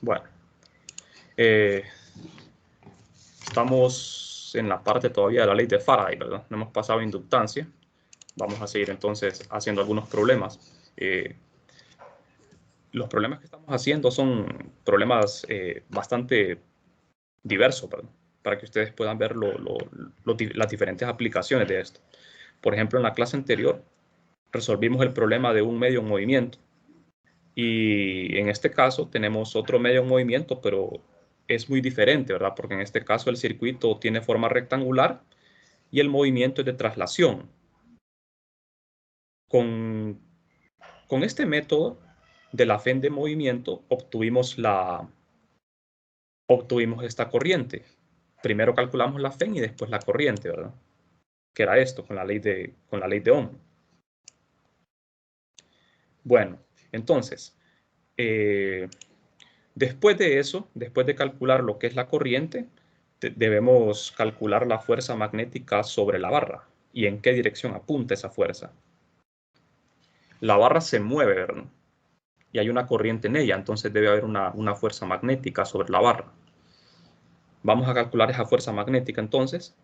Bueno, estamos en la parte todavía de la ley de Faraday, ¿verdad? No hemos pasado a inductancia. Vamos a seguir entonces haciendo algunos problemas. Los problemas que estamos haciendo son problemas bastante diversos, ¿verdad? Para que ustedes puedan ver las diferentes aplicaciones de esto. Por ejemplo, en la clase anterior resolvimos el problema de un medio en movimiento. Y en este caso tenemos otro medio en movimiento, pero es muy diferente, ¿verdad? Porque en este caso el circuito tiene forma rectangular y el movimiento es de traslación. Con este método de la FEN de movimiento obtuvimos esta corriente. Primero calculamos la FEN y después la corriente, ¿verdad? Que era esto, con la ley de Ohm. Bueno, entonces, después de eso, después de calcular lo que es la corriente, debemos calcular la fuerza magnética sobre la barra y en qué dirección apunta esa fuerza. La barra se mueve, ¿verdad? Y hay una corriente en ella, entonces debe haber una fuerza magnética sobre la barra. Vamos a calcular esa fuerza magnética entonces.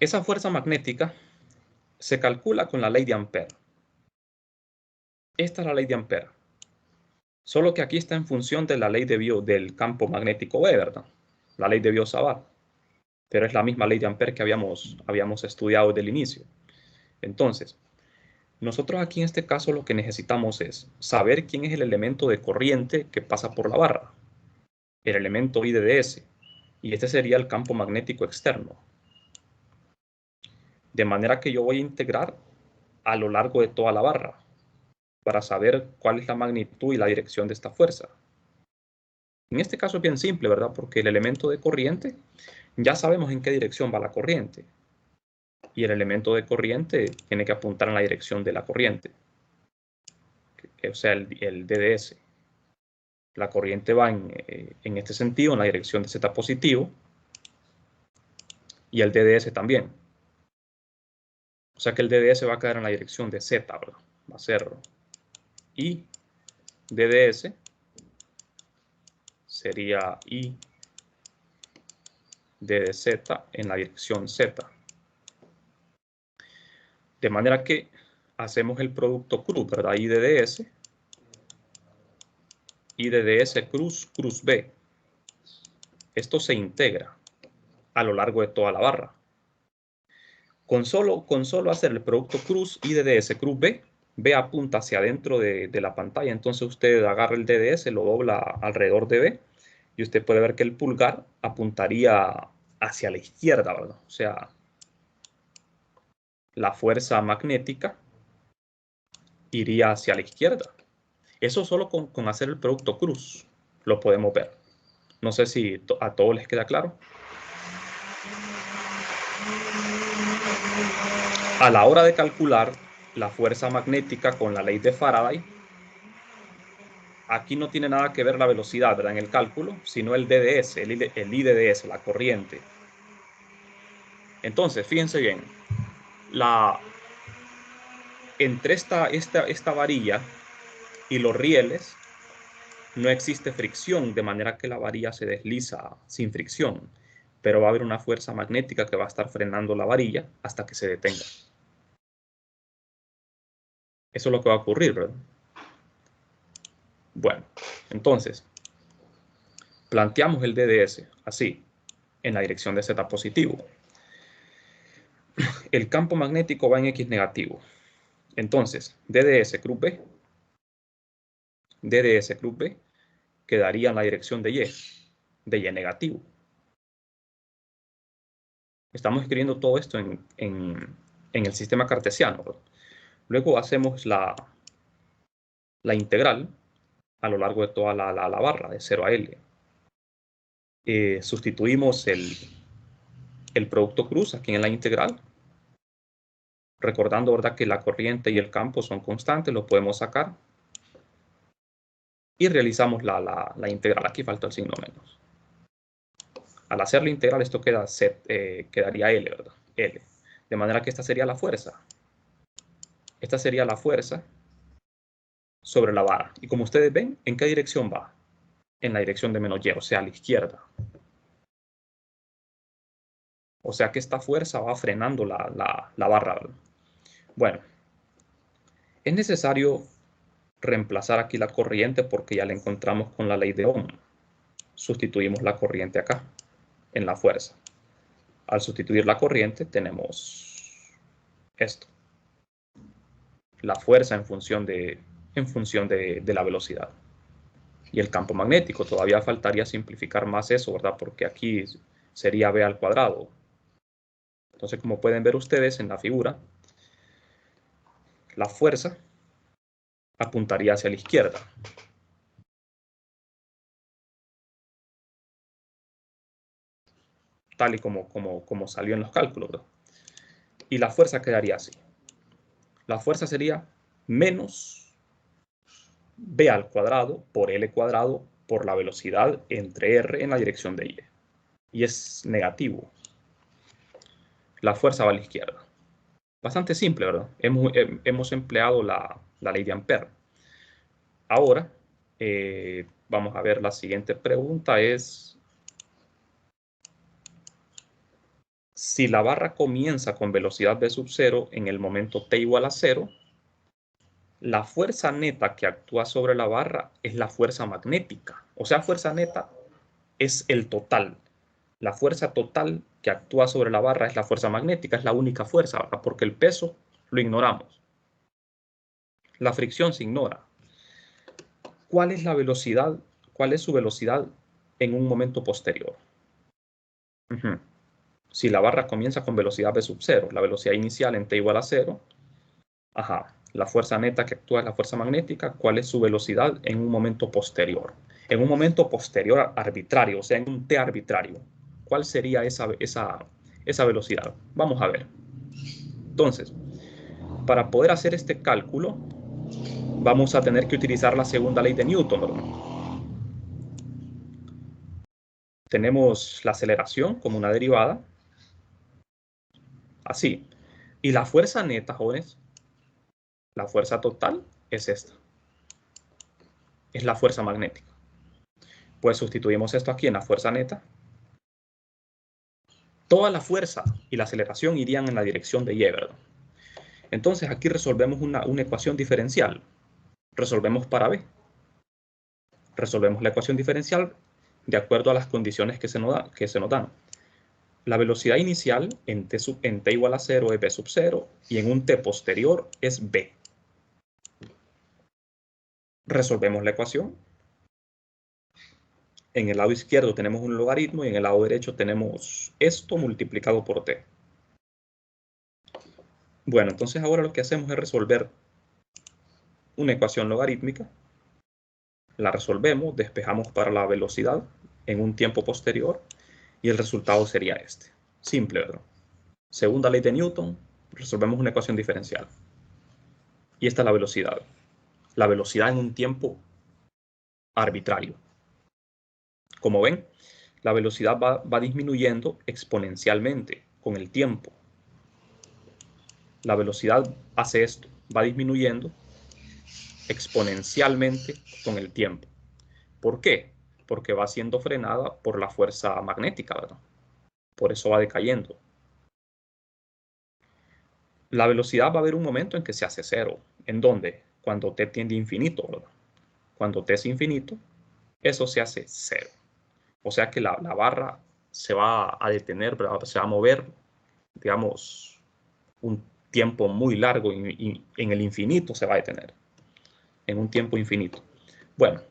Esa fuerza magnética se calcula con la ley de Ampère. Esta es la ley de Ampère. Solo que aquí está en función de la ley del campo magnético B, ¿verdad? La ley de Biot-Savart. Pero es la misma ley de Ampère que habíamos estudiado desde el inicio. Entonces, nosotros aquí en este caso lo que necesitamos es saber quién es el elemento de corriente que pasa por la barra. El elemento I de S. Y este sería el campo magnético externo. De manera que yo voy a integrar a lo largo de toda la barra para saber cuál es la magnitud y la dirección de esta fuerza. En este caso es bien simple, ¿verdad? Porque el elemento de corriente, ya sabemos en qué dirección va la corriente. Y el elemento de corriente tiene que apuntar en la dirección de la corriente. O sea, el DDS. La corriente va en este sentido, en la dirección de Z positivo. Y el DDS también. O sea que el DDS va a quedar en la dirección de Z, ¿verdad? Va a ser I DDS. Sería I DDZ en la dirección Z. De manera que hacemos el producto cruz, ¿verdad? I DDS cruz B. Esto se integra a lo largo de toda la barra. Con solo hacer el producto cruz I DDS cruz B, B apunta hacia adentro de la pantalla. Entonces usted agarra el DDS, lo dobla alrededor de B y usted puede ver que el pulgar apuntaría hacia la izquierda, ¿verdad? O sea, la fuerza magnética iría hacia la izquierda. Eso solo con hacer el producto cruz lo podemos ver. No sé si a todos les queda claro. A la hora de calcular la fuerza magnética con la ley de Faraday, aquí no tiene nada que ver la velocidad, ¿verdad? En el cálculo, sino el DDS, el IDDS, la corriente. Entonces, fíjense bien, entre esta varilla y los rieles no existe fricción, de manera que la varilla se desliza sin fricción, pero va a haber una fuerza magnética que va a estar frenando la varilla hasta que se detenga. Eso es lo que va a ocurrir, ¿verdad? Bueno, entonces, planteamos el DDS así, en la dirección de Z positivo. El campo magnético va en X negativo. Entonces, DDS cruz B, quedaría en la dirección de Y negativo. Estamos escribiendo todo esto en el sistema cartesiano, ¿verdad? Luego hacemos la integral a lo largo de toda la barra, de 0 a L. Sustituimos el producto cruz aquí en la integral. Recordando, ¿verdad?, que la corriente y el campo son constantes, lo podemos sacar. Y realizamos la integral. Aquí falta el signo menos. Al hacer la integral, esto quedaría L, ¿verdad? L. De manera que esta sería la fuerza. Esta sería la fuerza sobre la barra. Y como ustedes ven, ¿en qué dirección va? En la dirección de menos y, o sea, a la izquierda. O sea que esta fuerza va frenando la barra, ¿verdad? Bueno, es necesario reemplazar aquí la corriente porque ya la encontramos con la ley de Ohm. Sustituimos la corriente acá, en la fuerza. Al sustituir la corriente tenemos esto. La fuerza en función de la velocidad. Y el campo magnético, todavía faltaría simplificar más eso, ¿verdad? Porque aquí sería B al cuadrado. Entonces, como pueden ver ustedes en la figura, la fuerza apuntaría hacia la izquierda. Tal y como salió en los cálculos, ¿verdad? Y la fuerza quedaría así. La fuerza sería menos B al cuadrado por L cuadrado por la velocidad entre R en la dirección de Y. Y es negativo. La fuerza va a la izquierda. Bastante simple, ¿verdad? Hemos empleado la ley de Ampère. Ahora, vamos a ver la siguiente pregunta es, si la barra comienza con velocidad v sub 0 en el momento t igual a 0, la fuerza neta que actúa sobre la barra es la fuerza magnética. O sea, fuerza neta es el total. La fuerza total que actúa sobre la barra es la fuerza magnética, es la única fuerza, ¿verdad? Porque el peso lo ignoramos. La fricción se ignora. ¿Cuál es la velocidad? ¿Cuál es su velocidad en un momento posterior? Si la barra comienza con velocidad v sub 0, la velocidad inicial en t igual a 0, la fuerza neta que actúa es la fuerza magnética, ¿cuál es su velocidad en un momento posterior? En un momento posterior arbitrario, o sea, en un t arbitrario. ¿Cuál sería esa velocidad? Vamos a ver. Entonces, para poder hacer este cálculo, vamos a tener que utilizar la segunda ley de Newton, ¿verdad? Tenemos la aceleración como una derivada, así. Y la fuerza neta, jóvenes, la fuerza total es esta. Es la fuerza magnética. Pues sustituimos esto aquí en la fuerza neta. Toda la fuerza y la aceleración irían en la dirección de Y, ¿verdad? Entonces aquí resolvemos una ecuación diferencial. Resolvemos para B. Resolvemos la ecuación diferencial de acuerdo a las condiciones que se nos dan. La velocidad inicial en t igual a 0 es v sub 0 y en un t posterior es b. Resolvemos la ecuación. En el lado izquierdo tenemos un logaritmo y en el lado derecho tenemos esto multiplicado por t. Bueno, entonces ahora lo que hacemos es resolver una ecuación logarítmica. La resolvemos, despejamos para la velocidad en un tiempo posterior y el resultado sería este. Simple, ¿verdad? Segunda ley de Newton, resolvemos una ecuación diferencial. Y esta es la velocidad. La velocidad en un tiempo arbitrario. Como ven, la velocidad va disminuyendo exponencialmente con el tiempo. La velocidad hace esto, va disminuyendo exponencialmente con el tiempo. ¿Por qué? Porque va siendo frenada por la fuerza magnética, ¿verdad? Por eso va decayendo. La velocidad va a haber un momento en que se hace cero. ¿En dónde? Cuando t tiende a infinito, ¿verdad? Cuando t es infinito, eso se hace cero. O sea que la barra se va a detener, ¿verdad? Se va a mover, digamos, un tiempo muy largo y en el infinito se va a detener. En un tiempo infinito. Bueno,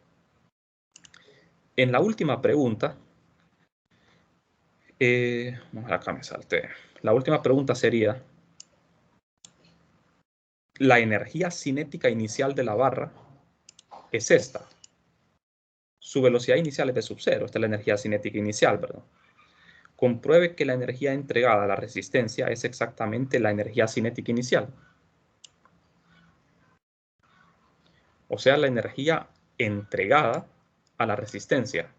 en la última pregunta, acá me salté. La última pregunta sería, la energía cinética inicial de la barra es esta. Su velocidad inicial es v sub 0. Esta es la energía cinética inicial, ¿verdad? Compruebe que la energía entregada a la resistencia es exactamente la energía cinética inicial. O sea, la energía entregada a la resistencia,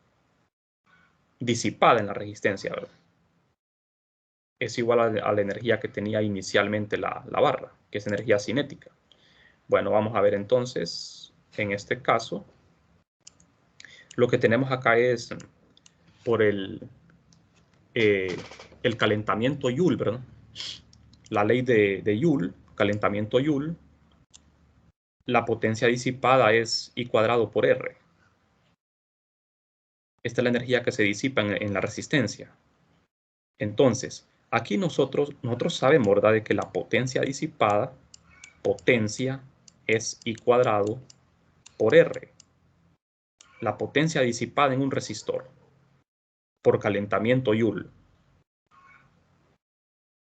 disipada en la resistencia, ¿verdad? Es igual a la energía que tenía inicialmente la barra, que es energía cinética. Bueno, vamos a ver entonces en este caso, lo que tenemos acá es por el calentamiento Joule, ¿verdad? La ley de Joule, calentamiento Joule, la potencia disipada es I cuadrado por R. Esta es la energía que se disipa en la resistencia. Entonces, aquí nosotros sabemos, ¿verdad?, de que la potencia disipada, potencia, es I cuadrado por R. La potencia disipada en un resistor por calentamiento Joule.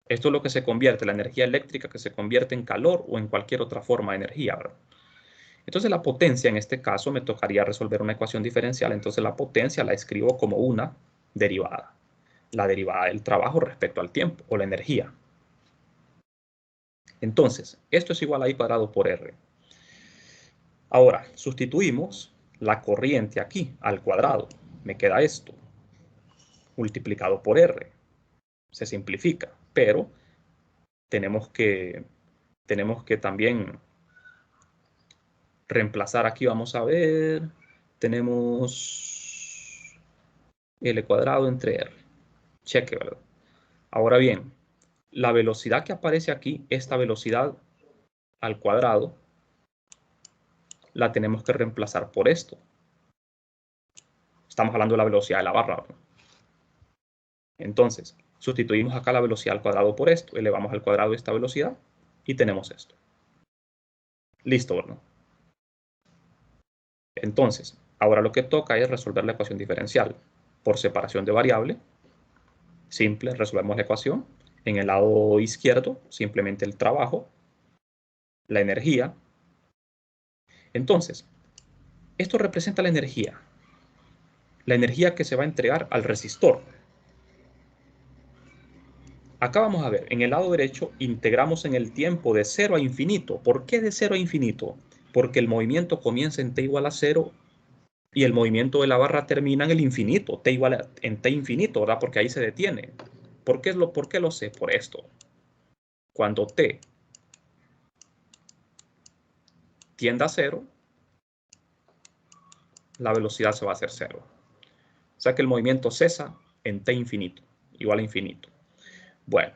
Esto es lo que se convierte, la energía eléctrica que se convierte en calor o en cualquier otra forma de energía, ¿verdad? Entonces la potencia, en este caso, me tocaría resolver una ecuación diferencial. Entonces la potencia la escribo como una derivada. La derivada del trabajo respecto al tiempo o la energía. Entonces, esto es igual a I cuadrado por R. Ahora, sustituimos la corriente aquí al cuadrado. Me queda esto, multiplicado por R. Se simplifica, pero tenemos que también reemplazar aquí, vamos a ver, tenemos L cuadrado entre R. Cheque, ¿verdad? Ahora bien, la velocidad que aparece aquí, esta velocidad al cuadrado, la tenemos que reemplazar por esto. Estamos hablando de la velocidad de la barra, ¿verdad? Entonces, sustituimos acá la velocidad al cuadrado por esto, elevamos al cuadrado esta velocidad y tenemos esto. Listo, ¿verdad? Entonces, ahora lo que toca es resolver la ecuación diferencial por separación de variable. Simple, resolvemos la ecuación. En el lado izquierdo, simplemente el trabajo, la energía. Entonces, esto representa la energía que se va a entregar al resistor. Acá vamos a ver, en el lado derecho integramos en el tiempo de 0 a infinito. ¿Por qué de 0 a infinito? Porque el movimiento comienza en t igual a 0 y el movimiento de la barra termina en el infinito, t igual en t infinito, ¿verdad? Porque ahí se detiene. ¿Por qué lo sé? Por esto. Cuando t tiende a 0, la velocidad se va a hacer 0. O sea que el movimiento cesa en t infinito, igual a infinito. Bueno,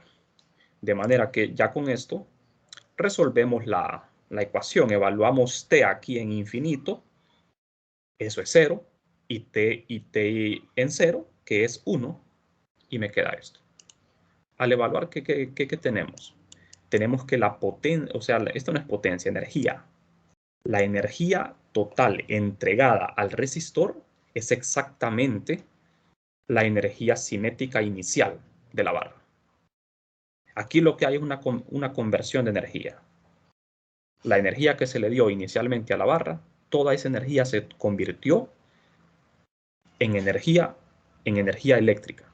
de manera que ya con esto resolvemos la ecuación. Evaluamos t aquí en infinito, eso es 0, y t en 0, que es 1, y me queda esto. Al evaluar, ¿qué tenemos? Tenemos que la potencia, o sea, esto no es potencia, energía. La energía total entregada al resistor es exactamente la energía cinética inicial de la barra. Aquí lo que hay es una conversión de energía. La energía que se le dio inicialmente a la barra, toda esa energía se convirtió en energía eléctrica.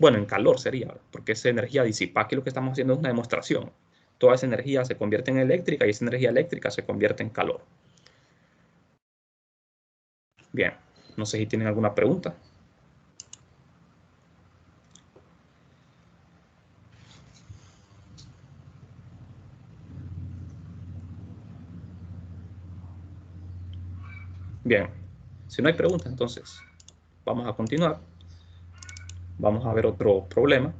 Bueno, en calor sería, porque esa energía disipada. Aquí lo que estamos haciendo es una demostración. Toda esa energía se convierte en eléctrica y esa energía eléctrica se convierte en calor. Bien, no sé si tienen alguna pregunta. Bien, si no hay preguntas, entonces vamos a continuar. Vamos a ver otro problema.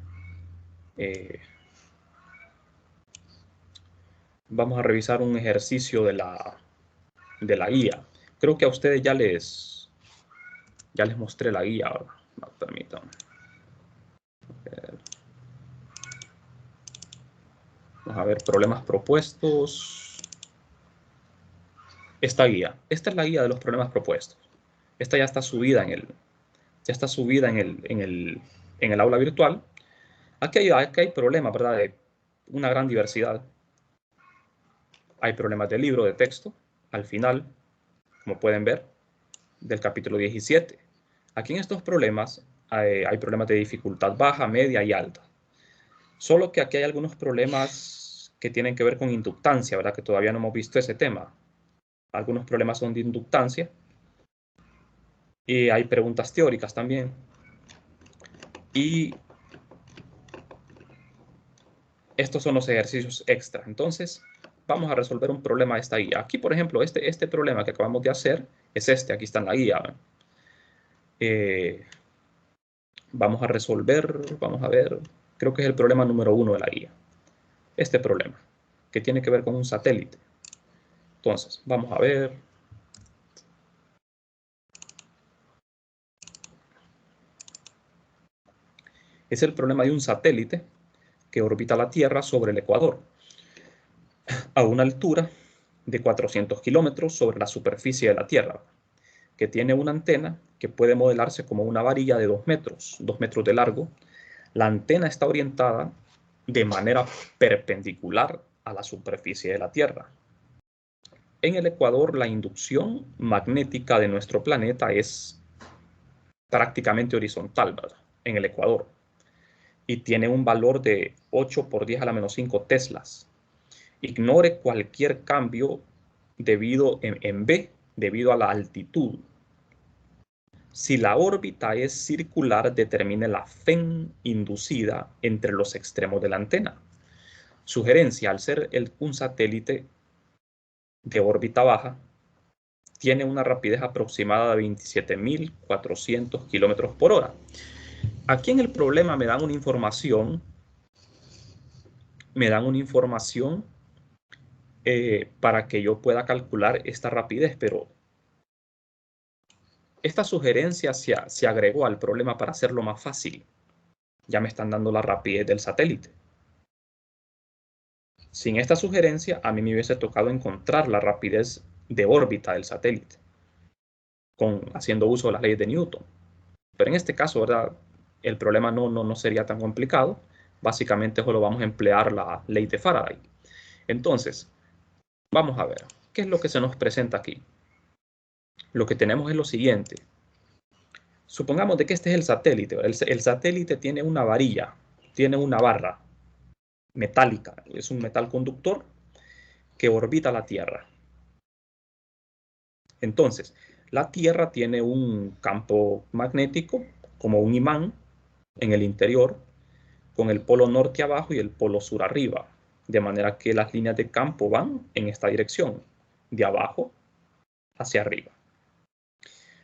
Vamos a revisar un ejercicio de la guía. Creo que a ustedes ya les mostré la guía. Ahora, no, permítanme. Vamos a ver problemas propuestos. Esta guía. Esta es la guía de los problemas propuestos. Esta ya está subida en el aula virtual. Aquí hay problemas, ¿verdad? De una gran diversidad. Hay problemas de libro, de texto. Al final, como pueden ver, del capítulo 17. Aquí en estos problemas hay problemas de dificultad baja, media y alta. Solo que aquí hay algunos problemas que tienen que ver con inductancia, ¿verdad? Que todavía no hemos visto ese tema. Algunos problemas son de inductancia. Y hay preguntas teóricas también. Y estos son los ejercicios extra. Entonces, vamos a resolver un problema de esta guía. Aquí, por ejemplo, este problema que acabamos de hacer es este. Aquí está en la guía. Vamos a resolver, vamos a ver, creo que es el problema número 1 de la guía. Este problema, que tiene que ver con un satélite. Entonces, vamos a ver. Es el problema de un satélite que orbita la Tierra sobre el Ecuador, a una altura de 400 kilómetros sobre la superficie de la Tierra, que tiene una antena que puede modelarse como una varilla de 2 metros de largo. La antena está orientada de manera perpendicular a la superficie de la Tierra. En el Ecuador, la inducción magnética de nuestro planeta es prácticamente horizontal, ¿verdad? En el Ecuador. Y tiene un valor de 8 por 10 a la menos 5 teslas. Ignore cualquier cambio en B debido a la altitud. Si la órbita es circular, determine la FEN inducida entre los extremos de la antena. Sugerencia: al ser un satélite de órbita baja, tiene una rapidez aproximada de 27.400 kilómetros por hora. Aquí en el problema me dan una información para que yo pueda calcular esta rapidez, pero esta sugerencia se agregó al problema para hacerlo más fácil. Ya me están dando la rapidez del satélite. Sin esta sugerencia, a mí me hubiese tocado encontrar la rapidez de órbita del satélite, haciendo uso de las leyes de Newton. Pero en este caso, ¿verdad?, el problema no sería tan complicado. Básicamente solo vamos a emplear la ley de Faraday. Entonces, vamos a ver, ¿qué es lo que se nos presenta aquí? Lo que tenemos es lo siguiente. Supongamos de que este es el satélite. El satélite tiene una varilla, tiene una barra metálica, es un metal conductor que orbita la Tierra. Entonces, la Tierra tiene un campo magnético, como un imán, en el interior, con el polo norte abajo y el polo sur arriba, de manera que las líneas de campo van en esta dirección, de abajo hacia arriba.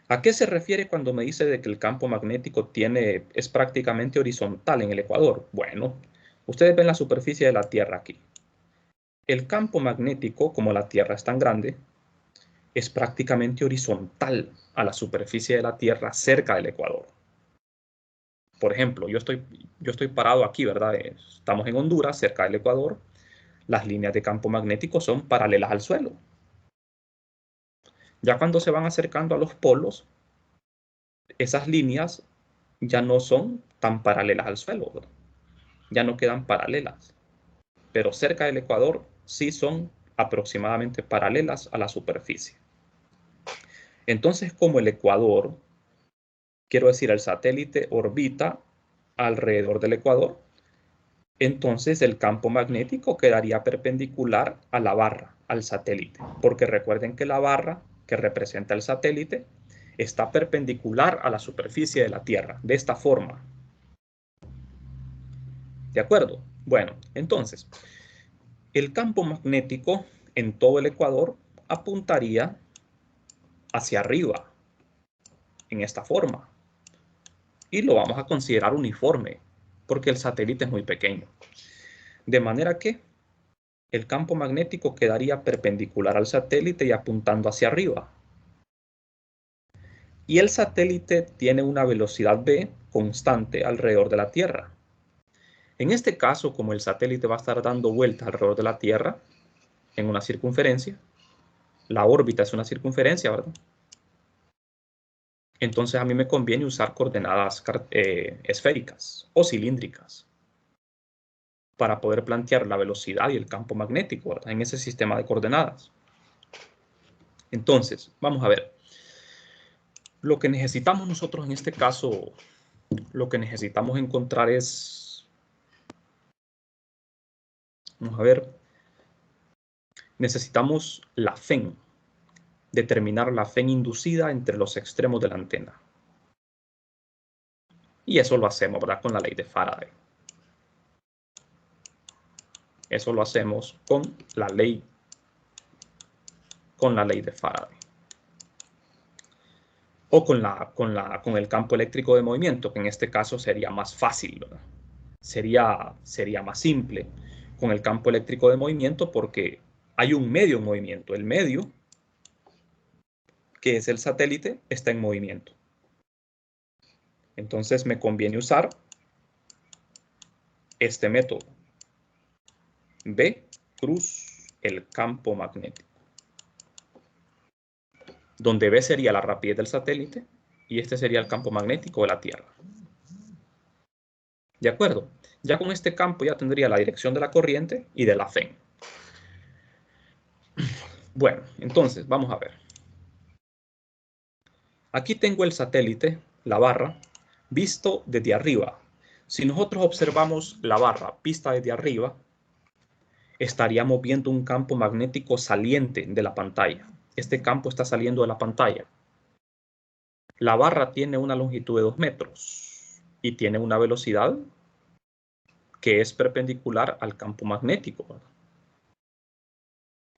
¿A qué se refiere cuando me dice de que el campo magnético es prácticamente horizontal en el Ecuador? Bueno, ustedes ven la superficie de la Tierra aquí. El campo magnético, como la Tierra es tan grande, es prácticamente horizontal a la superficie de la Tierra cerca del Ecuador. Por ejemplo, yo estoy parado aquí, ¿verdad? Estamos en Honduras, cerca del Ecuador. Las líneas de campo magnético son paralelas al suelo. Ya cuando se van acercando a los polos, esas líneas ya no son tan paralelas al suelo, ¿verdad? Ya no quedan paralelas. Pero cerca del Ecuador sí son aproximadamente paralelas a la superficie. Entonces, como el Ecuador, quiero decir, el satélite orbita alrededor del Ecuador, entonces el campo magnético quedaría perpendicular a la barra, al satélite, porque recuerden que la barra que representa el satélite está perpendicular a la superficie de la Tierra, de esta forma. ¿De acuerdo? Bueno, entonces, el campo magnético en todo el Ecuador apuntaría hacia arriba, en esta forma, y lo vamos a considerar uniforme, porque el satélite es muy pequeño. De manera que el campo magnético quedaría perpendicular al satélite y apuntando hacia arriba. Y el satélite tiene una velocidad v constante alrededor de la Tierra. En este caso, como el satélite va a estar dando vueltas alrededor de la Tierra en una circunferencia, la órbita es una circunferencia, ¿verdad? Entonces a mí me conviene usar coordenadas esféricas o cilíndricas para poder plantear la velocidad y el campo magnético, ¿verdad?, en ese sistema de coordenadas. Entonces, vamos a ver. Lo que necesitamos nosotros en este caso, lo que necesitamos encontrar es, vamos a ver, necesitamos la FEN, determinar la FEN inducida entre los extremos de la antena. Y eso lo hacemos, ¿verdad?, con la ley de Faraday. Eso lo hacemos con la ley con la ley de Faraday. O con el campo eléctrico de movimiento, que en este caso sería más fácil, ¿verdad? Sería más simple con el campo eléctrico de movimiento porque hay un medio en movimiento. El medio, que es el satélite, está en movimiento. Entonces me conviene usar este método. B, cruz el campo magnético. Donde B sería la rapidez del satélite y este sería el campo magnético de la Tierra. ¿De acuerdo? Ya con este campo ya tendría la dirección de la corriente y de la FEN. Bueno, entonces vamos a ver. Aquí tengo el satélite, la barra, visto desde arriba. Si nosotros observamos la barra vista desde arriba, estaríamos viendo un campo magnético saliente de la pantalla. Este campo está saliendo de la pantalla. La barra tiene una longitud de 2 metros y tiene una velocidad que es perpendicular al campo magnético.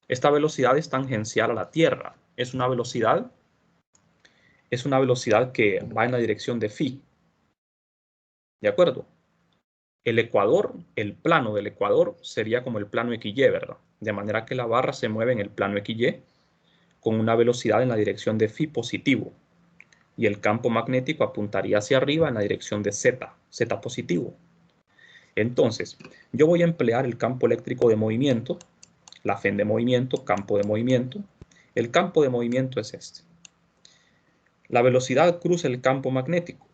Esta velocidad es tangencial a la Tierra. Es una velocidad que va en la dirección de phi. ¿De acuerdo? El ecuador, el plano del ecuador sería como el plano XY, ¿verdad? De manera que la barra se mueve en el plano XY con una velocidad en la dirección de phi positivo. Y el campo magnético apuntaría hacia arriba en la dirección de Z, Z positivo. Entonces, yo voy a emplear el campo eléctrico de movimiento, la FEN de movimiento, campo de movimiento. El campo de movimiento es este. La velocidad cruza el campo magnético.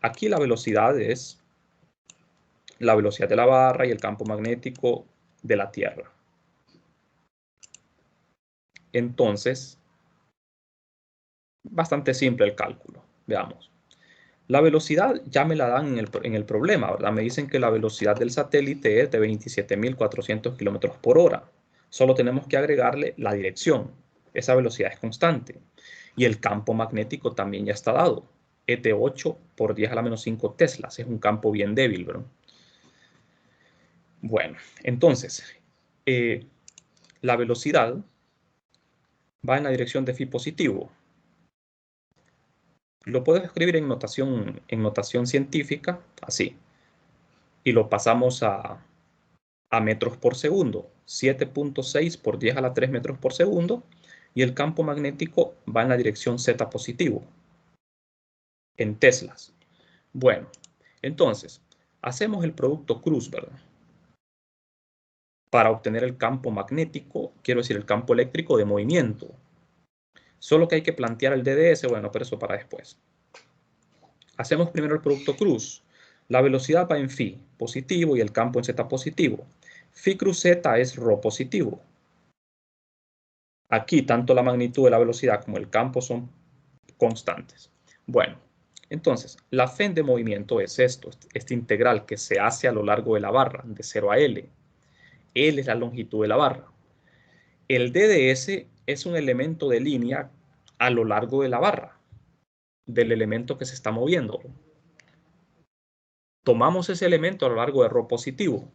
Aquí la velocidad es la velocidad de la barra y el campo magnético de la Tierra. Entonces, bastante simple el cálculo. Veamos. La velocidad ya me la dan en el problema, ¿verdad? Me dicen que la velocidad del satélite es de 27.400 kilómetros por hora. Solo tenemos que agregarle la dirección. Esa velocidad es constante. Y el campo magnético también ya está dado. Es de 8 por 10 a la menos 5 teslas. Es un campo bien débil, ¿verdad? Bueno, entonces, la velocidad va en la dirección de phi positivo. Lo puedo escribir en notación científica, así. Y lo pasamos a metros por segundo. 7.6 por 10 a la 3 metros por segundo. Y el campo magnético va en la dirección Z positivo. En teslas. Bueno, entonces, hacemos el producto cruz, ¿verdad? Para obtener el campo magnético, quiero decir el campo eléctrico de movimiento. Solo que hay que plantear el DDS, bueno, pero eso para después. Hacemos primero el producto cruz. La velocidad va en phi positivo y el campo en z positivo. Phi cruz z es ρ positivo. Aquí tanto la magnitud de la velocidad como el campo son constantes. Bueno, entonces la FEN de movimiento es esto, este integral que se hace a lo largo de la barra, de 0 a L. L es la longitud de la barra. El DDS es un elemento de línea a lo largo de la barra, del elemento que se está moviendo. Tomamos ese elemento a lo largo de ρ positivo,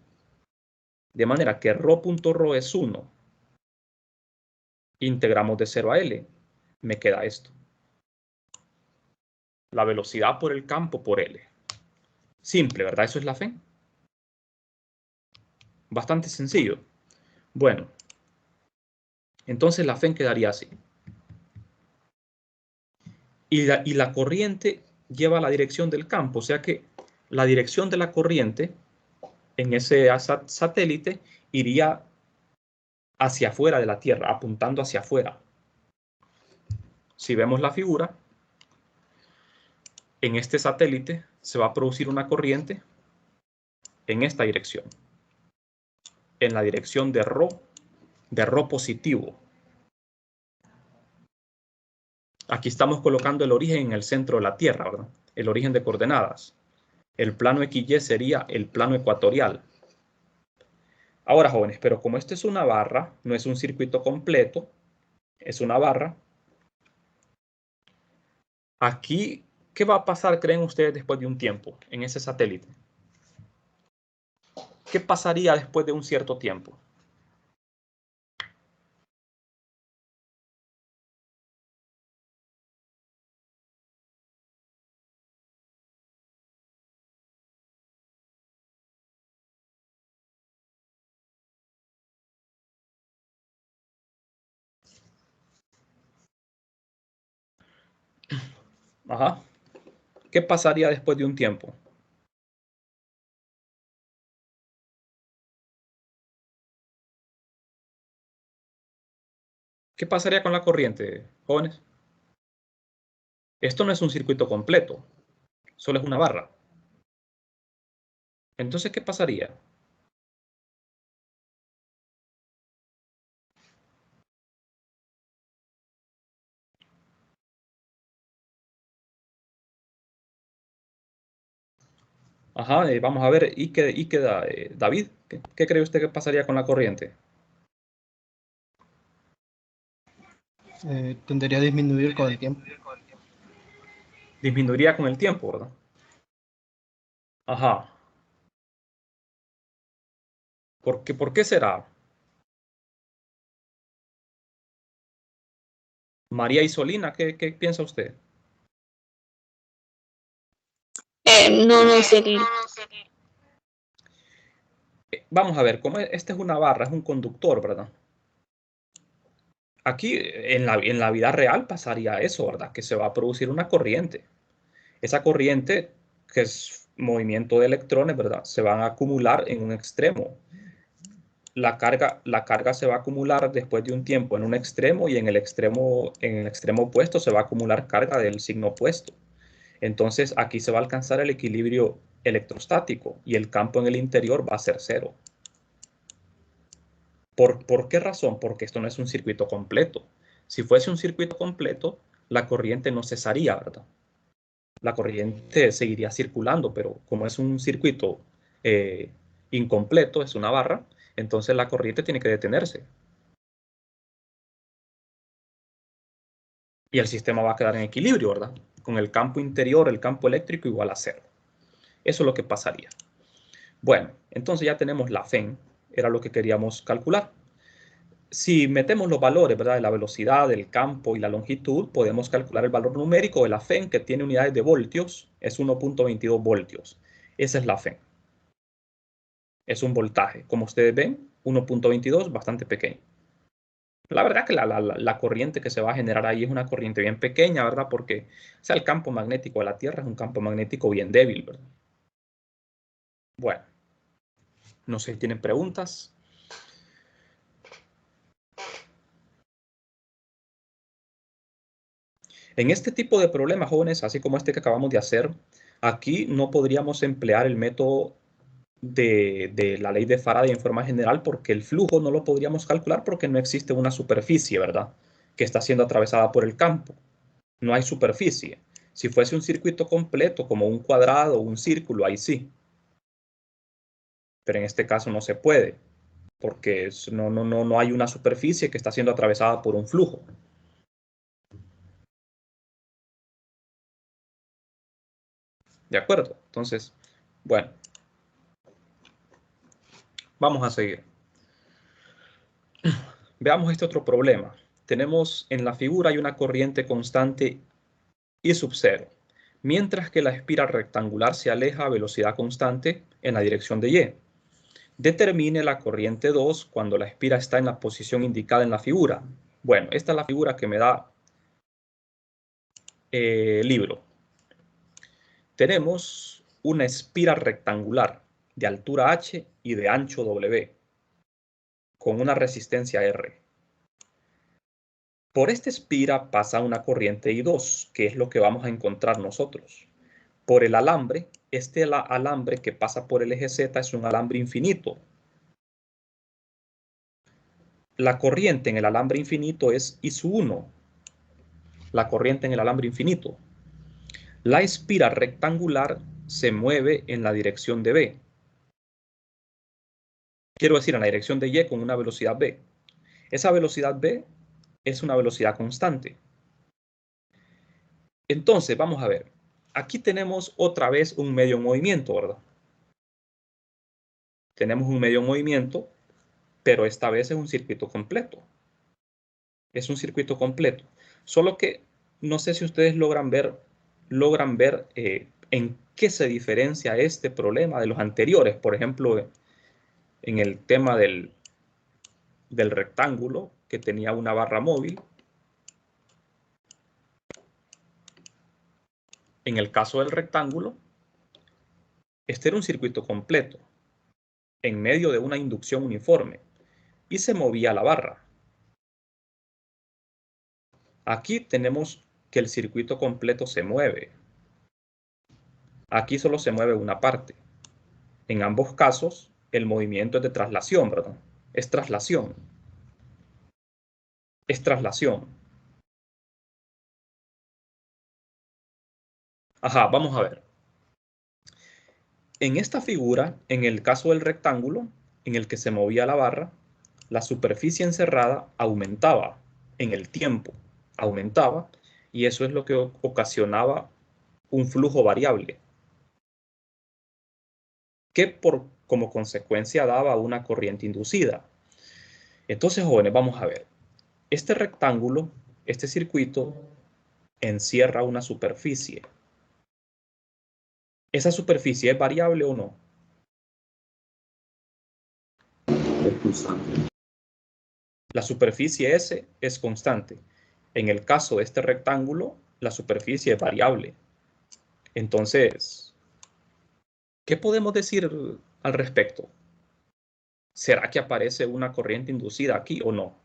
de manera que ρ.ρ es 1. Integramos de 0 a L. Me queda esto. La velocidad por el campo por L. Simple, ¿verdad? Eso es la FEN. Bastante sencillo. Bueno, entonces la FEN quedaría así. Y la corriente lleva la dirección del campo, o sea que la dirección de la corriente en ese satélite iría hacia afuera de la Tierra, apuntando hacia afuera. Si vemos la figura, en este satélite se va a producir una corriente en esta dirección, en la dirección de ρ positivo. Aquí estamos colocando el origen en el centro de la Tierra, ¿verdad? El origen de coordenadas. El plano XY sería el plano ecuatorial. Ahora, jóvenes, pero como esto es una barra, no es un circuito completo, es una barra. Aquí, ¿qué va a pasar, creen ustedes, después de un tiempo en ese satélite? ¿Qué pasaría después de un cierto tiempo? Ajá. ¿Qué pasaría después de un tiempo? ¿Qué pasaría con la corriente, jóvenes? Esto no es un circuito completo, solo es una barra. Entonces, ¿qué pasaría? Ajá, vamos a ver, ¿y qué da, David? ¿Qué cree usted que pasaría con la corriente? Tendería a disminuir con el tiempo. Disminuiría con el tiempo, ¿verdad? Ajá. ¿Por qué será? María Isolina, ¿qué piensa usted? No sé. Vamos a ver, como esta es una barra, es un conductor, ¿verdad? Aquí en la vida real pasaría eso, ¿verdad? Que se va a producir una corriente. Esa corriente, que es movimiento de electrones, ¿verdad? Se van a acumular en un extremo. La carga se va a acumular después de un tiempo en un extremo y en el extremo opuesto se va a acumular carga del signo opuesto. Entonces aquí se va a alcanzar el equilibrio electrostático y el campo en el interior va a ser cero. ¿Por qué razón? Porque esto no es un circuito completo. Si fuese un circuito completo, la corriente no cesaría, ¿verdad? La corriente seguiría circulando, pero como es un circuito eh, incompleto, es una barra, entonces la corriente tiene que detenerse. Y el sistema va a quedar en equilibrio, ¿verdad? Con el campo interior, el campo eléctrico igual a cero. Eso es lo que pasaría. Bueno, entonces ya tenemos la FEN, era lo que queríamos calcular. Si metemos los valores, ¿verdad? De la velocidad, del campo y la longitud, podemos calcular el valor numérico de la FEN, que tiene unidades de voltios, es 1.22 voltios. Esa es la FEN. Es un voltaje. Como ustedes ven, 1.22, bastante pequeño. La verdad que la corriente que se va a generar ahí es una corriente bien pequeña, ¿verdad? Porque o sea, el campo magnético de la Tierra es un campo magnético bien débil, ¿verdad? Bueno, no sé si tienen preguntas. En este tipo de problemas, jóvenes, así como este que acabamos de hacer, aquí no podríamos emplear el método de la ley de Faraday en forma general porque el flujo no lo podríamos calcular porque no existe una superficie, ¿verdad? Que está siendo atravesada por el campo. No hay superficie. Si fuese un circuito completo, como un cuadrado o un círculo, ahí sí. Pero en este caso no se puede porque no hay una superficie que está siendo atravesada por un flujo. ¿De acuerdo? Entonces, bueno, vamos a seguir. Veamos este otro problema. Tenemos en la figura hay una corriente constante I sub 0, mientras que la espiral rectangular se aleja a velocidad constante en la dirección de Y. Determine la corriente 2 cuando la espiral está en la posición indicada en la figura. Bueno, esta es la figura que me da libro. Tenemos una espiral rectangular de altura H y de ancho W, con una resistencia R. Por esta espira pasa una corriente I2, que es lo que vamos a encontrar nosotros. Por el alambre, este alambre que pasa por el eje Z es un alambre infinito. La corriente en el alambre infinito es I sub 1. La corriente en el alambre infinito. La espira rectangular se mueve en la dirección de B. Quiero decir, en la dirección de Y con una velocidad B. Esa velocidad B es una velocidad constante. Entonces, vamos a ver. Aquí tenemos otra vez un medio en movimiento, ¿verdad? Tenemos un medio en movimiento, pero esta vez es un circuito completo. Es un circuito completo. Solo que no sé si ustedes logran ver en qué se diferencia este problema de los anteriores. Por ejemplo, en el tema del rectángulo, que tenía una barra móvil. en el caso del rectángulo, este era un circuito completo, en medio de una inducción uniforme, y se movía la barra. Aquí tenemos que el circuito completo se mueve. Aquí solo se mueve una parte. En ambos casos, el movimiento es de traslación, ¿verdad? Es traslación. Es traslación. Ajá, vamos a ver. En esta figura, en el caso del rectángulo, en el que se movía la barra, la superficie encerrada aumentaba en el tiempo, aumentaba, y eso es lo que ocasionaba un flujo variable, que como consecuencia daba una corriente inducida. Entonces, jóvenes, vamos a ver. Este rectángulo, este circuito, encierra una superficie. ¿Esa superficie es variable o no? Es constante. La superficie S es constante. En el caso de este rectángulo, la superficie es variable. Entonces, ¿qué podemos decir al respecto? ¿Será que aparece una corriente inducida aquí o no?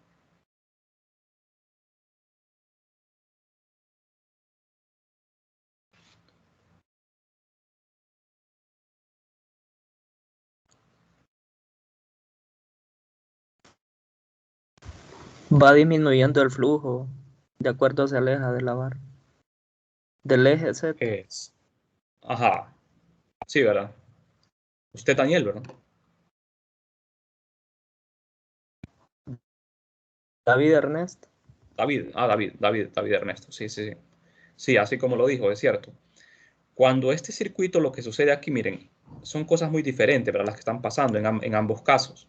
Va disminuyendo el flujo de acuerdo se aleja de la barra. Del eje Z. Ajá. Sí, ¿verdad? Usted, Daniel, ¿verdad? David Ernesto. David Ernesto. Sí, sí, sí. Sí, así como lo dijo, es cierto. Cuando este circuito, lo que sucede aquí, miren, son cosas muy diferentes, ¿verdad? Las que están pasando en ambos casos.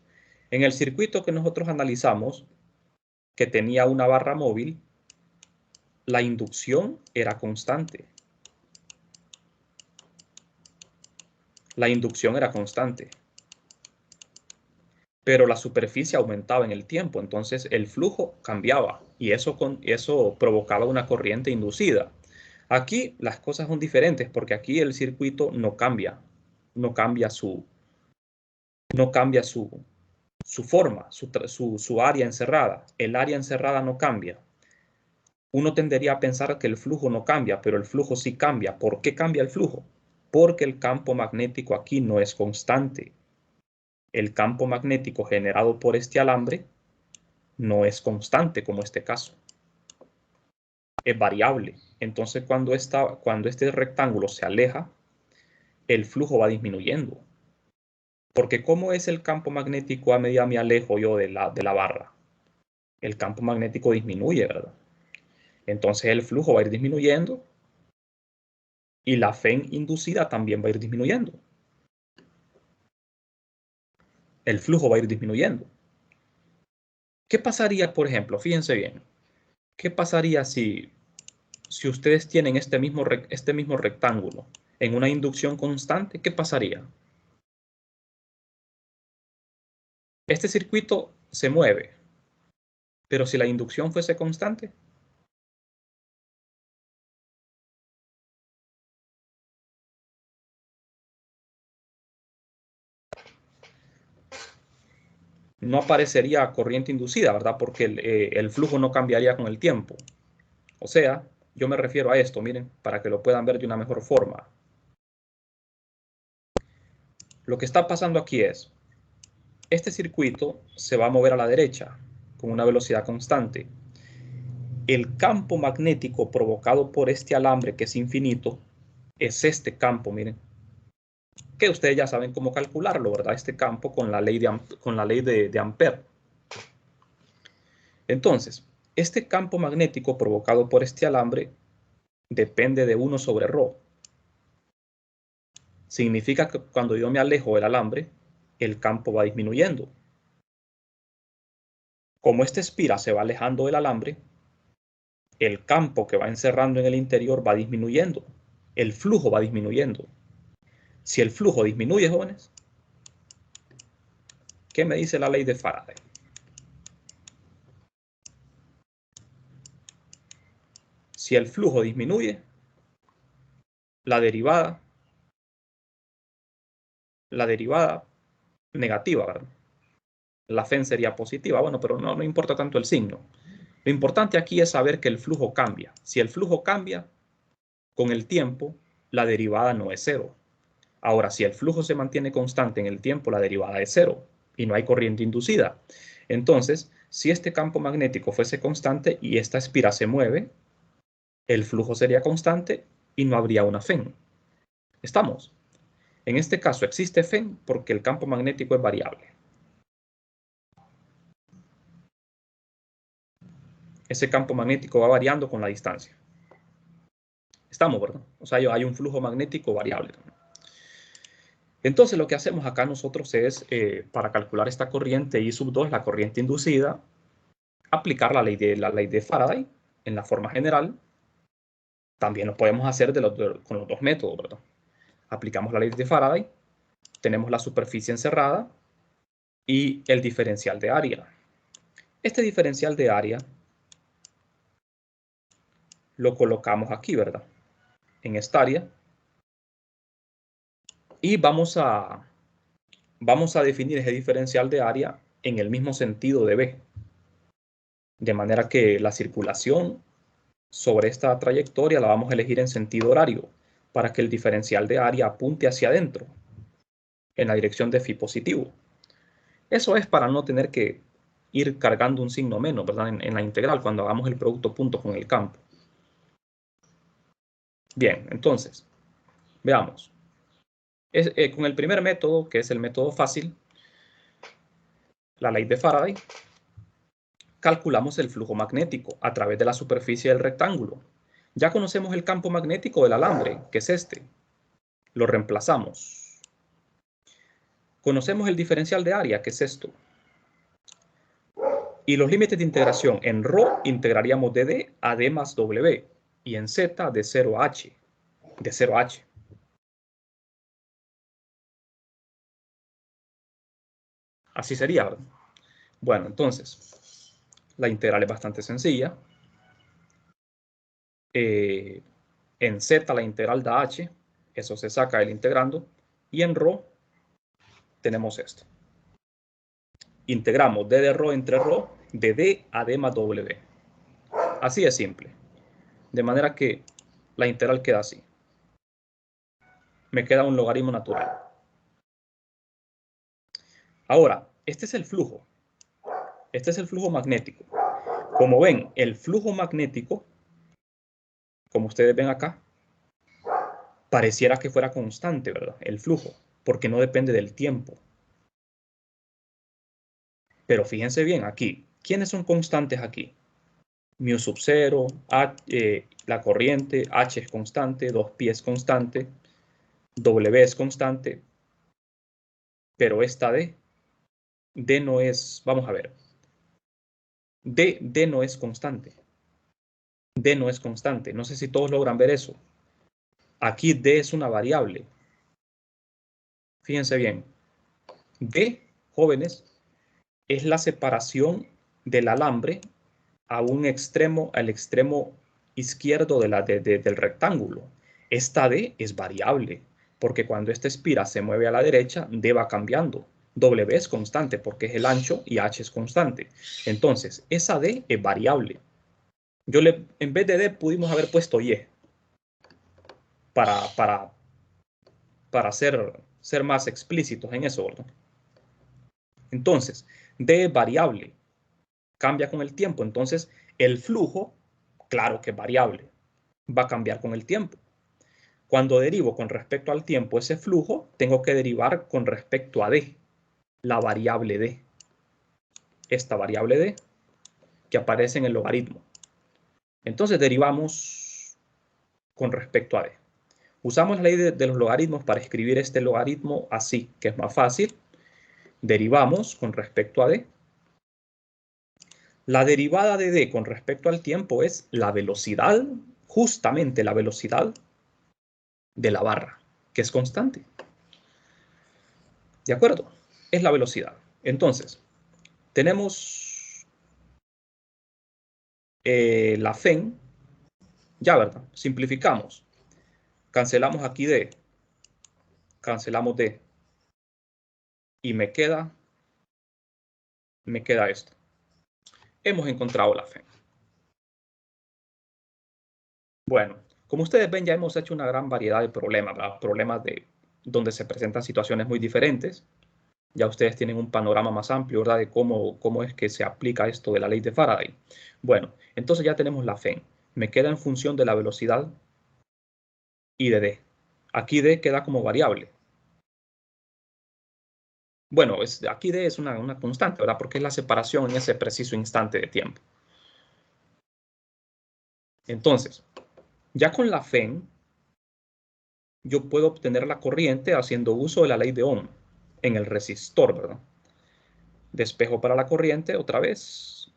En el circuito que nosotros analizamos, que tenía una barra móvil, la inducción era constante. La inducción era constante. Pero la superficie aumentaba en el tiempo, entonces el flujo cambiaba y eso provocaba una corriente inducida. Aquí las cosas son diferentes porque aquí el circuito no cambia su forma, su área encerrada. El área encerrada no cambia. Uno tendería a pensar que el flujo no cambia, pero el flujo sí cambia. ¿Por qué cambia el flujo? Porque el campo magnético aquí no es constante. El campo magnético generado por este alambre no es constante como este caso. Es variable. Entonces cuando este rectángulo se aleja, el flujo va disminuyendo. Porque ¿cómo es el campo magnético a medida me alejo yo de la barra? El campo magnético disminuye, ¿verdad? Entonces el flujo va a ir disminuyendo y la FEN inducida también va a ir disminuyendo. El flujo va a ir disminuyendo. ¿Qué pasaría, por ejemplo? Fíjense bien. ¿Qué pasaría si ustedes tienen este mismo rectángulo en una inducción constante? ¿Qué pasaría? Este circuito se mueve, pero si la inducción fuese constante, no aparecería corriente inducida, ¿verdad? Porque el flujo no cambiaría con el tiempo. O sea, yo me refiero a esto, miren, para que lo puedan ver de una mejor forma. Lo que está pasando aquí es, este circuito se va a mover a la derecha con una velocidad constante. El campo magnético provocado por este alambre, que es infinito, es este campo, miren, que ustedes ya saben cómo calcularlo, ¿verdad? Este campo con la ley de Ampère. Entonces, este campo magnético provocado por este alambre depende de 1 sobre ρ. Significa que cuando yo me alejo del alambre, el campo va disminuyendo. Como esta espira se va alejando del alambre, el campo que va encerrando en el interior va disminuyendo. El flujo va disminuyendo. Si el flujo disminuye, jóvenes, ¿qué me dice la ley de Faraday? Si el flujo disminuye, la derivada negativa, ¿verdad? La FEN sería positiva, bueno, pero no importa tanto el signo. Lo importante aquí es saber que el flujo cambia. Si el flujo cambia con el tiempo, la derivada no es cero. Ahora, si el flujo se mantiene constante en el tiempo, la derivada es cero y no hay corriente inducida. Entonces, si este campo magnético fuese constante y esta espira se mueve, el flujo sería constante y no habría una FEN. ¿Estamos? En este caso existe FEN porque el campo magnético es variable. Ese campo magnético va variando con la distancia. Estamos, ¿verdad? O sea, hay un flujo magnético variable. Entonces, lo que hacemos acá nosotros es, para calcular esta corriente I sub 2, la corriente inducida, aplicar la ley de Faraday en la forma general. También lo podemos hacer con los dos métodos, ¿verdad? Aplicamos la ley de Faraday, tenemos la superficie encerrada y el diferencial de área. Este diferencial de área lo colocamos aquí, ¿verdad? En esta área. Y vamos a definir ese diferencial de área en el mismo sentido de B. De manera que la circulación sobre esta trayectoria la vamos a elegir en sentido horario para que el diferencial de área apunte hacia adentro, en la dirección de phi positivo. Eso es para no tener que ir cargando un signo menos, ¿verdad? En la integral, cuando hagamos el producto punto con el campo. Bien, entonces, veamos. Con el primer método, que es el método fácil, la ley de Faraday, calculamos el flujo magnético a través de la superficie del rectángulo. Ya conocemos el campo magnético del alambre, que es este. Lo reemplazamos. Conocemos el diferencial de área, que es esto. Y los límites de integración. En ρ integraríamos de D a D más W. Y en Z de 0 a H. De 0 a H. Así sería, ¿verdad? Bueno, entonces, la integral es bastante sencilla. En Z la integral da H. Eso se saca del integrando. Y en ρ tenemos esto. Integramos d de ρ entre ρ de D a D más W. Así de simple. De manera que la integral queda así. Me queda un logaritmo natural. Ahora, este es el flujo. Este es el flujo magnético. Como ven, el flujo magnético, como ustedes ven acá, pareciera que fuera constante, ¿verdad? El flujo, porque no depende del tiempo. Pero fíjense bien aquí. ¿Quiénes son constantes aquí? Mu sub 0, la corriente, H es constante, 2pi es constante, W es constante, pero esta D no es, vamos a ver, D no es constante. D no es constante. No sé si todos logran ver eso. Aquí D es una variable. Fíjense bien. D, jóvenes, es la separación del alambre a un extremo, al extremo izquierdo del rectángulo. Esta D es variable, porque cuando esta espira se mueve a la derecha, D va cambiando. W es constante porque es el ancho y H es constante. Entonces, esa D es variable. En vez de D pudimos haber puesto Y para ser más explícitos en eso, ¿verdad? Entonces, D es variable, cambia con el tiempo. Entonces, el flujo, claro que es variable, va a cambiar con el tiempo. Cuando derivo con respecto al tiempo ese flujo, tengo que derivar con respecto a D, la variable D. Esta variable D que aparece en el logaritmo. Entonces, derivamos con respecto a D. Usamos la ley de los logaritmos para escribir este logaritmo así, que es más fácil. Derivamos con respecto a D. La derivada de D con respecto al tiempo es la velocidad, justamente la velocidad de la barra, que es constante. ¿De acuerdo? Es la velocidad. Entonces, tenemos la FEN, ya, ¿verdad? Simplificamos. Cancelamos aquí D. Cancelamos D. Y me queda esto. Hemos encontrado la fe. Bueno, como ustedes ven, ya hemos hecho una gran variedad de problemas, ¿verdad? Problemas donde se presentan situaciones muy diferentes. Ya ustedes tienen un panorama más amplio, ¿verdad? De cómo es que se aplica esto de la ley de Faraday. Bueno, entonces ya tenemos la fe. Me queda en función de la velocidad y de D. Aquí D queda como variable. Bueno, aquí D es una constante, ¿verdad? Porque es la separación en ese preciso instante de tiempo. Entonces, ya con la FEN, yo puedo obtener la corriente haciendo uso de la ley de Ohm en el resistor, ¿verdad? Despejo para la corriente otra vez.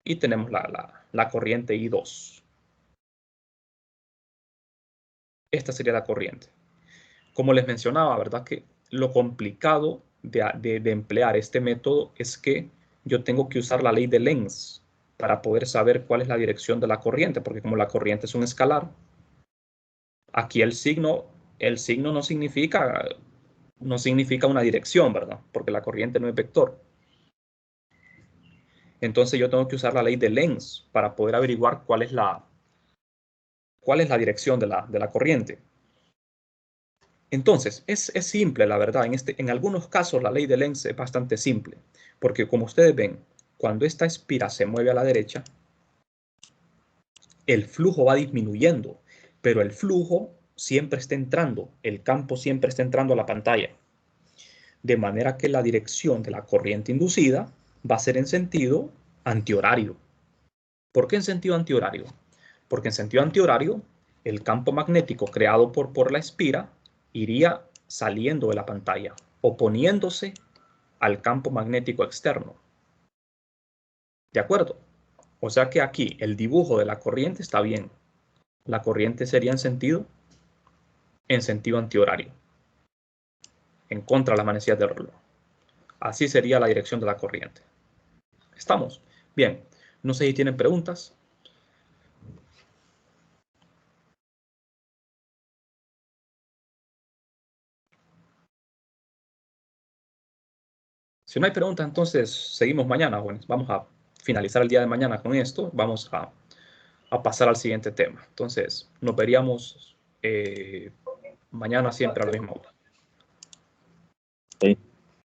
Y tenemos la corriente I2. Esta sería la corriente. Como les mencionaba, ¿verdad? Que lo complicado de emplear este método es que yo tengo que usar la ley de Lenz para poder saber cuál es la dirección de la corriente, porque como la corriente es un escalar, aquí el signo no significa una dirección, ¿verdad? Porque la corriente no es vector. Entonces yo tengo que usar la ley de Lenz para poder averiguar cuál es la dirección de la corriente. Entonces, es simple, la verdad. En algunos casos la ley de Lenz es bastante simple, porque como ustedes ven, cuando esta espira se mueve a la derecha, el flujo va disminuyendo, pero el flujo siempre está entrando, el campo siempre está entrando a la pantalla. De manera que la dirección de la corriente inducida va a ser en sentido antihorario. ¿Por qué en sentido antihorario? Porque en sentido antihorario, el campo magnético creado por la espira iría saliendo de la pantalla, oponiéndose al campo magnético externo. ¿De acuerdo? O sea que aquí el dibujo de la corriente está bien. La corriente sería en sentido antihorario, en contra de las manecillas del reloj. Así sería la dirección de la corriente. ¿Estamos? Bien. No sé si tienen preguntas. Si no hay preguntas, entonces seguimos mañana. Bueno, vamos a finalizar el día de mañana con esto. Vamos a pasar al siguiente tema. Entonces, nos veríamos mañana siempre a la misma hora.